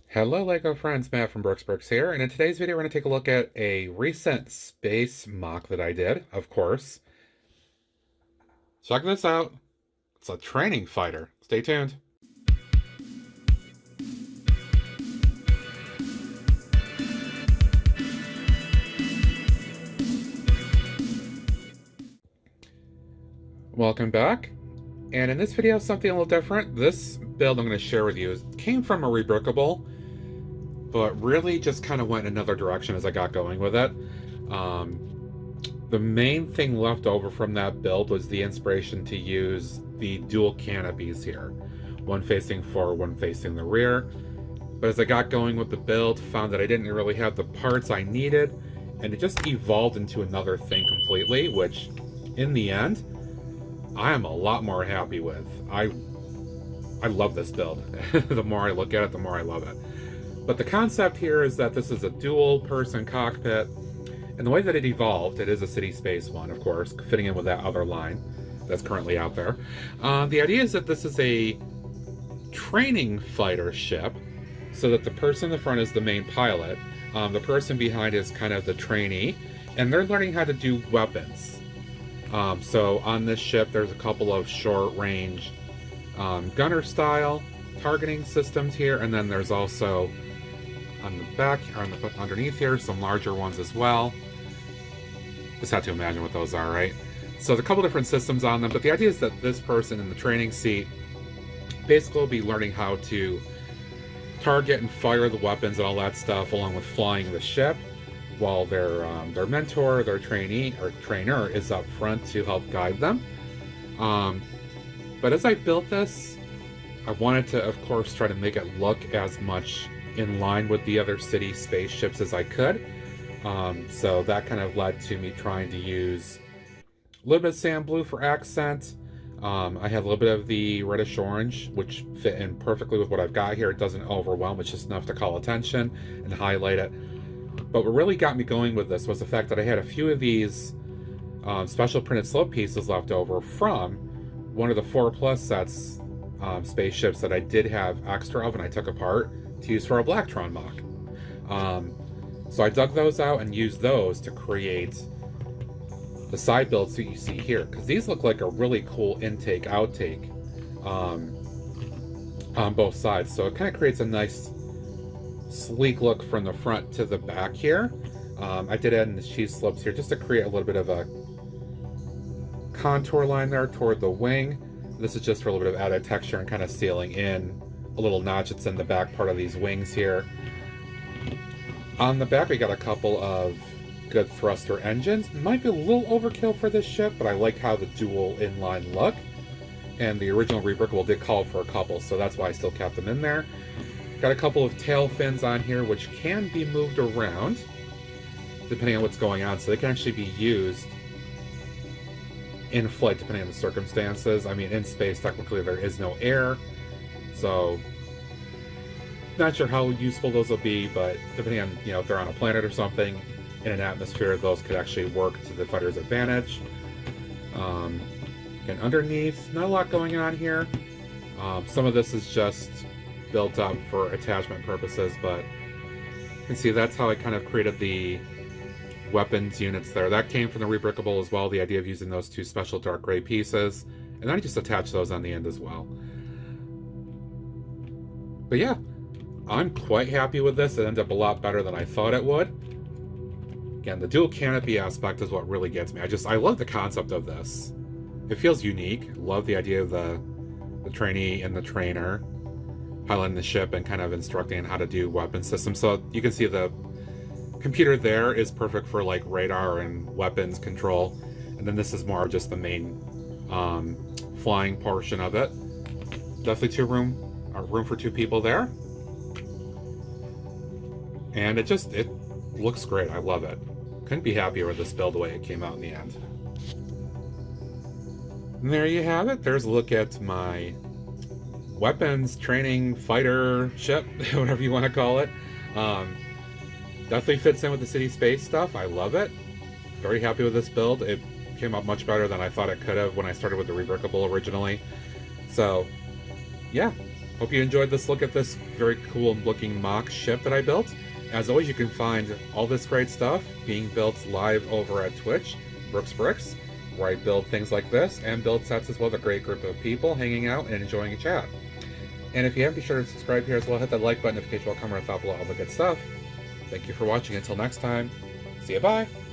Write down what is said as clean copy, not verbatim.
Hello LEGO friends, Matt from Brooks here, and in today's video we're going to take a look at a recent space mock that I did, of course. Check this out. It's a training fighter. Stay tuned. Welcome back. And in this video, something a little different. This build I'm going to share with you came from a rebrickable, but really just kind of went in another direction as I got going with it. The main thing left over from that build was the inspiration to use the dual canopies here. One facing forward, one facing the rear. But as I got going with the build, found that I didn't really have the parts I needed, and it just evolved into another thing completely, which in the end, I am a lot more happy with. I love this build. The more I look at it, the more I love it. But the concept here is that this is a dual-person cockpit, and the way that it evolved, it is a city space one, of course, fitting in with that other line that's currently out there. The idea is that this is a training fighter ship, so that the person in the front is the main pilot, the person behind is kind of the trainee, and they're learning how to do weapons. So on this ship, there's a couple of short-range gunner style targeting systems here, and then there's also on the back, or underneath here, some larger ones as well. Just have to imagine what those are, right? So there's a couple different systems on them, but the idea is that this person in the training seat basically will be learning how to target and fire the weapons and all that stuff, along with flying the ship, while their mentor, their trainee or trainer, is up front to help guide them. But as I built this, I wanted to, of course, try to make it look as much in line with the other city spaceships as I could. So that kind of led to me trying to use a little bit of sand blue for accent. I had a little bit of the reddish orange, which fit in perfectly with what I've got here. It doesn't overwhelm, it's just enough to call attention and highlight it. But what really got me going with this was the fact that I had a few of these special printed slope pieces left over from one of the 4+ sets spaceships that I did have extra of and I took apart to use for a Blacktron mock. So I dug those out and used those to create the side builds that you see here, because these look like a really cool intake outtake on both sides. So it kind of creates a nice sleek look from the front to the back here. I did add in the cheese slopes here just to create a little bit of a contour line there toward the wing. This is just for a little bit of added texture and kind of sealing in a little notch that's in the back part of these wings here. On the back we got a couple of good thruster engines. Might be a little overkill for this ship, but I like how the dual inline look. And the original rebrickable did call for a couple, so that's why I still kept them in there. Got a couple of tail fins on here which can be moved around depending on what's going on, so they can actually be used in flight depending on the circumstances. I mean, in space technically there is no air, so not sure how useful those will be, but depending on, you know, if they're on a planet or something in an atmosphere, those could actually work to the fighter's advantage. And underneath, not a lot going on here. Some of this is just built up for attachment purposes, but you can see that's how I kind of created the weapons units there. That came from the rebrickable as well, the idea of using those two special dark gray pieces, and then I just attached those on the end as well. But yeah, I'm quite happy with this. It ended up a lot better than I thought it would. Again, the dual canopy aspect is what really gets me. I love the concept of this. It feels unique. Love the idea of the trainee and the trainer piloting the ship and kind of instructing how to do weapon systems. So you can see the computer there is perfect for like radar and weapons control. And then this is more just the main flying portion of it. Definitely room for two people there. And it looks great. I love it. Couldn't be happier with this build the way it came out in the end. And there you have it. There's a look at my weapons training fighter ship, whatever you want to call it. Definitely fits in with the city space stuff. I love it. Very happy with this build. It came out much better than I thought it could have when I started with the rebrickable originally. So yeah, Hope you enjoyed this look at this very cool looking mock ship that I built. As always, you can find all this great stuff being built live over at Twitch, Brooks Bricks, where I build things like this and build sets as well with a great group of people hanging out and enjoying a chat. And if you haven't, be sure to subscribe here as well. Hit that like button, notification bell, comment on top below, all the good stuff. Thank you for watching. Until next time, see you, bye!